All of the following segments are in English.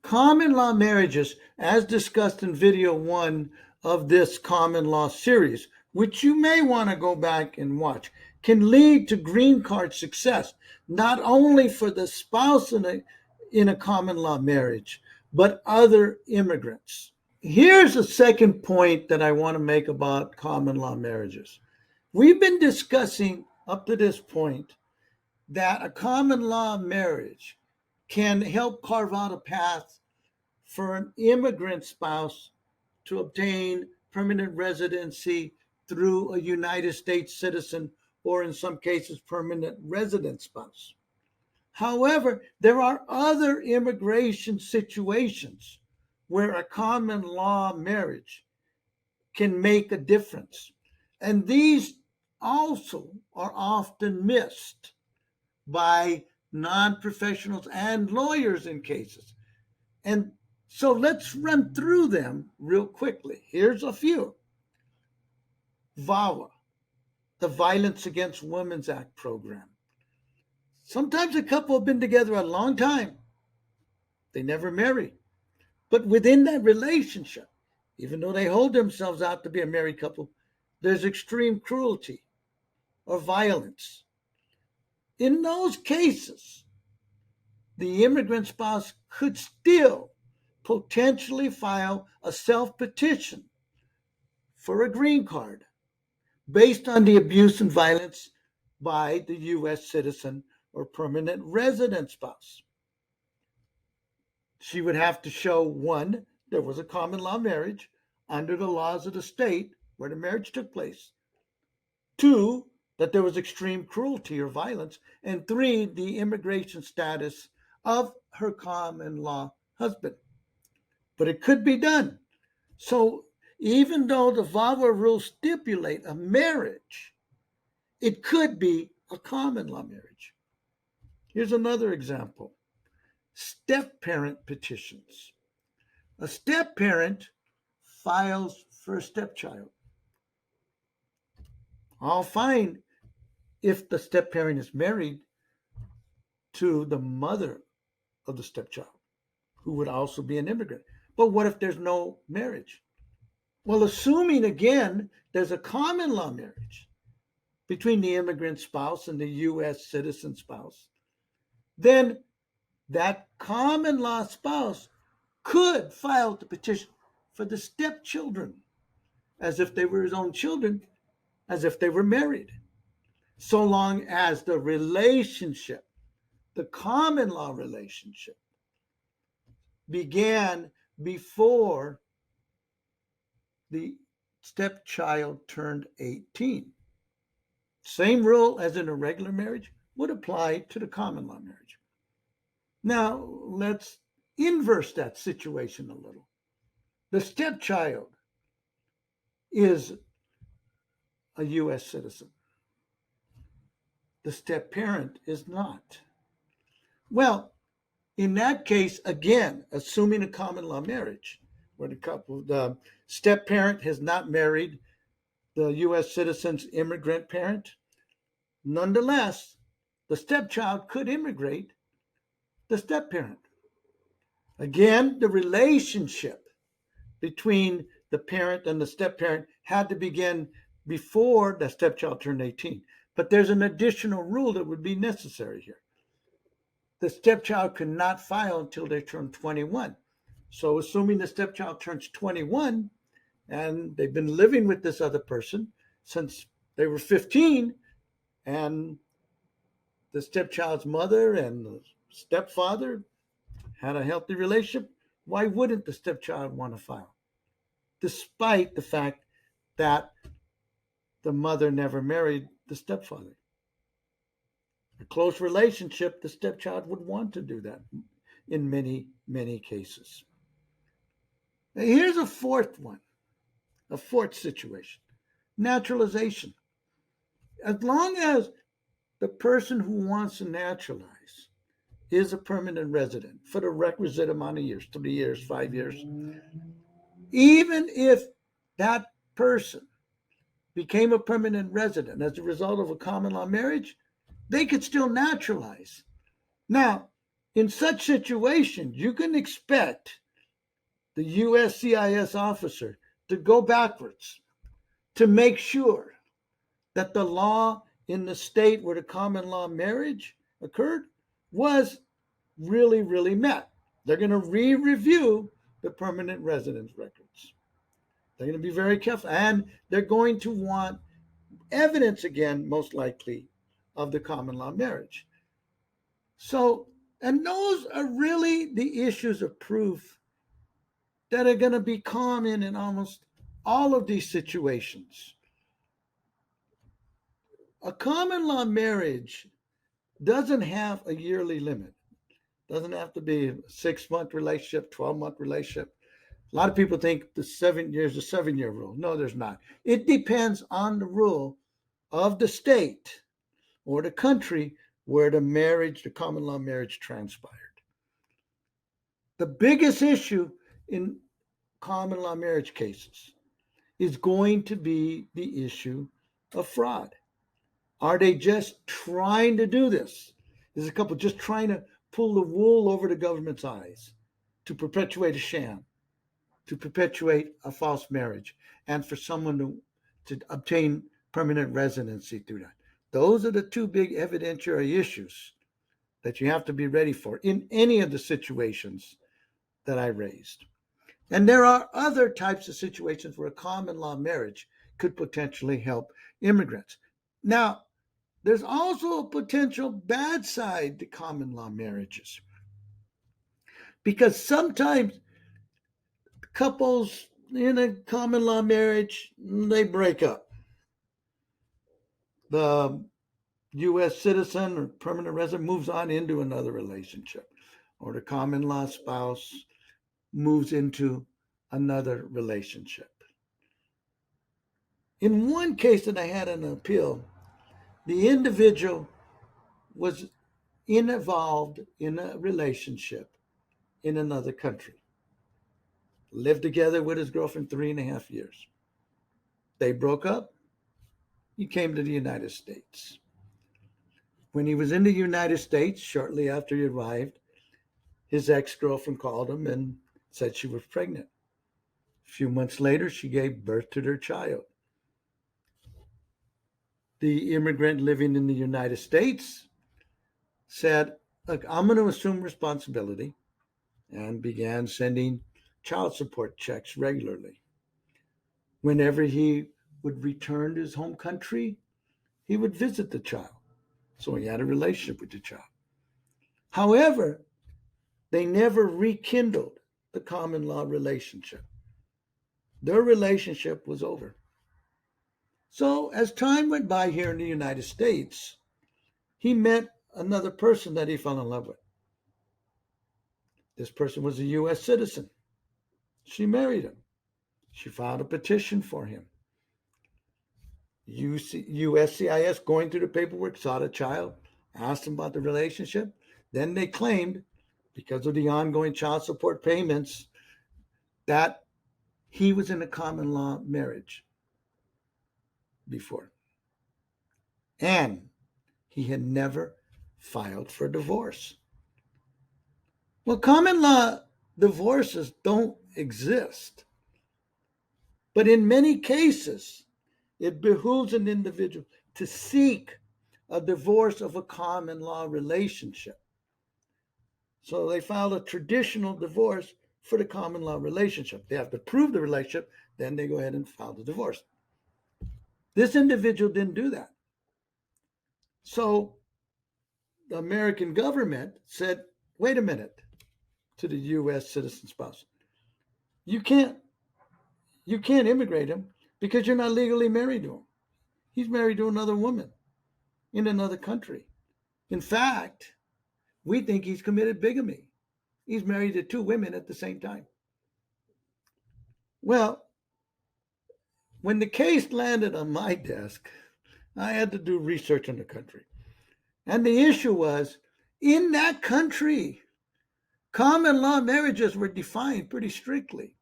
Common law marriages, as discussed in video 1 of this common law series, which you may want to go back and watch, can lead to green card success, not only for the spouse in a common law marriage, but other immigrants. Here's a second point that I want to make about common law marriages. We've been discussing up to this point that a common law marriage can help carve out a path for an immigrant spouse to obtain permanent residency through a United States citizen, or in some cases, permanent resident spouse. However, there are other immigration situations where a common law marriage can make a difference. And these also are often missed by non-professionals and lawyers in cases. And so let's run through them real quickly. Here's a few. VAWA, the Violence Against Women's Act program. Sometimes a couple have been together a long time. They never marry. But within that relationship, even though they hold themselves out to be a married couple, there's extreme cruelty or violence. In those cases, the immigrant spouse could still potentially file a self-petition for a green card based on the abuse and violence by the U.S. citizen or permanent resident spouse. She would have to show, one, there was a common law marriage under the laws of the state where the marriage took place. Two, that there was extreme cruelty or violence. And three, the immigration status of her common law husband. But it could be done. So even though the VAWA rules stipulate a marriage, it could be a common law marriage. Here's another example. Step-parent petitions. A step-parent files for a stepchild. All fine if the step-parent is married to the mother of the stepchild, who would also be an immigrant. But what if there's no marriage? Well, assuming, again, there's a common law marriage between the immigrant spouse and the U.S. citizen spouse, then that common law spouse could file the petition for the stepchildren as if they were his own children, as if they were married, so long as the relationship, the common law relationship, began before the stepchild turned 18. Same rule as in a regular marriage would apply to the common law marriage. Now, let's inverse that situation a little. The stepchild is a U.S. citizen. The step-parent is not. Well, in that case, again, assuming a common law marriage, where the step-parent has not married the U.S. citizen's immigrant parent, nonetheless, the stepchild could immigrate the step-parent. Again, the relationship between the parent and the step-parent had to begin before the stepchild turned 18. But there's an additional rule that would be necessary here. The stepchild could not file until they turn 21. So assuming the stepchild turns 21 and they've been living with this other person since they were 15, and the stepchild's mother and the stepfather had a healthy relationship, why wouldn't the stepchild want to file? Despite the fact that the mother never married the stepfather. A close relationship, the stepchild would want to do that in many, many cases. Now, here's a fourth one, a fourth situation. Naturalization. As long as the person who wants to naturalize is a permanent resident for the requisite amount of years, 3 years, 5 years, even if that person became a permanent resident as a result of a common law marriage, they could still naturalize. Now, In such situations, you can expect the USCIS officer to go backwards to make sure that the law in the state where the common law marriage occurred was really, really met. They're going to re-review the permanent residence records. They're going to be very careful, and they're going to want evidence again, most likely, of the common law marriage. So, and those are really the issues of proof that are going to be common in almost all of these situations. A common law marriage doesn't have a yearly limit. Doesn't have to be a 6-month relationship, 12-month relationship. A lot of people think the 7 years is a 7-year rule. No, there's not. It depends on the rule of the state or the country where the common law marriage transpired. The biggest issue in common law marriage cases is going to be the issue of fraud. Are they just trying to do this? Is a couple just trying to pull the wool over the government's eyes to perpetuate a sham, to perpetuate a false marriage, and for someone to obtain permanent residency through that? Those are the two big evidentiary issues that you have to be ready for in any of the situations that I raised. And there are other types of situations where a common law marriage could potentially help immigrants. Now, there's also a potential bad side to common law marriages, because sometimes couples in a common law marriage, they break up. The U.S. citizen or permanent resident moves on into another relationship, or the common law spouse moves into another relationship. In one case that I had an appeal, the individual was involved in a relationship in another country, lived together with his girlfriend 3.5 years. They broke up. He came to the United States. When he was in the United States, shortly after he arrived, his ex-girlfriend called him and said she was pregnant. A few months later, she gave birth to their child. The immigrant living in the United States said, look, I'm going to assume responsibility, and began sending child support checks regularly. Whenever he would return to his home country, he would visit the child. So he had a relationship with the child. However, they never rekindled the common law relationship. Their relationship was over. So as time went by here in the United States, he met another person that he fell in love with. This person was a U.S. citizen. She married him. She filed a petition for him. USCIS, going through the paperwork, saw the child, asked him about the relationship. Then they claimed, because of the ongoing child support payments, that he was in a common law marriage before. And he had never filed for divorce. Well, common law divorces don't exist. But in many cases, it behooves an individual to seek a divorce of a common law relationship. So they filed a traditional divorce for the common law relationship. They have to prove the relationship, then they go ahead and file the divorce. This individual didn't do that. So the American government said, wait a minute, to the U.S. citizen spouse. You can't immigrate him because you're not legally married to him. He's married to another woman in another country. In fact, we think he's committed bigamy. He's married to 2 women at the same time. Well, when the case landed on my desk, I had to do research on the country. And the issue was, in that country, common law marriages were defined pretty strictly.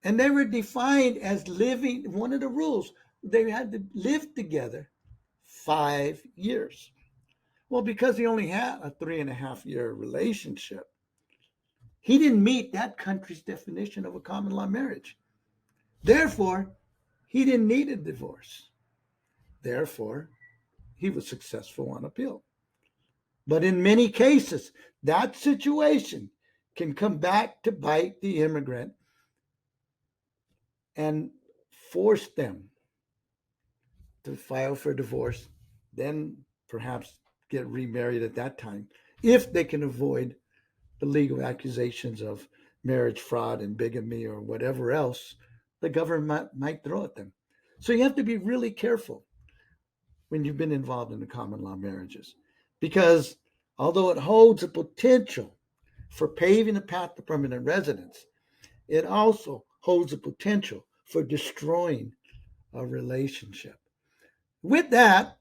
And they were defined as living, one of the rules, they had to live together 5 years. Well, because he only had a 3.5-year relationship, he didn't meet that country's definition of a common law marriage. Therefore, he didn't need a divorce. Therefore, he was successful on appeal. But in many cases, that situation can come back to bite the immigrant and force them to file for divorce, then perhaps get remarried at that time, if they can avoid the legal accusations of marriage fraud and bigamy or whatever else the government might throw at them. So you have to be really careful when you've been involved in the common law marriages, because although it holds a potential for paving a path to permanent residence, it also holds a potential for destroying a relationship. With that,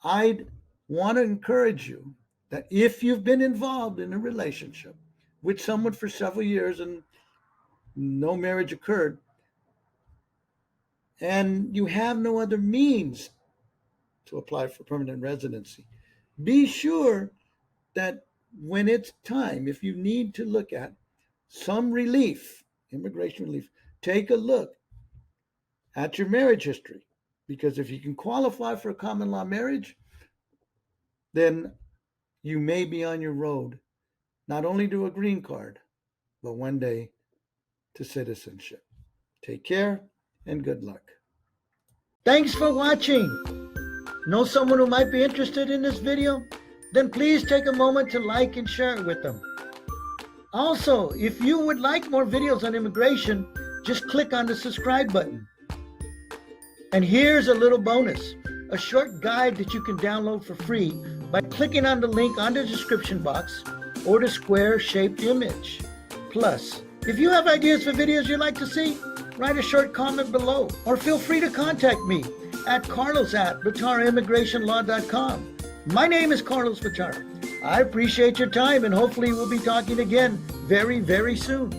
I'd want to encourage you that if you've been involved in a relationship with someone for several years and no marriage occurred, and you have no other means to apply for permanent residency, be sure that when it's time, if you need to look at some relief, immigration relief, take a look at your marriage history. Because if you can qualify for a common law marriage, then you may be on your road not only to a green card, but one day to citizenship. Take care and good luck. Thanks for watching. Know someone who might be interested in this video? Then please take a moment to like and share it with them. Also, if you would like more videos on immigration, just click on the subscribe button. And here's a little bonus, a short guide that you can download for free by clicking on the link on the description box or the square-shaped image. Plus, if you have ideas for videos you'd like to see, write a short comment below or feel free to contact me at carlos@VitaraImmigrationLaw.com. My name is Carlos Vitara. I appreciate your time and hopefully we'll be talking again very, very soon.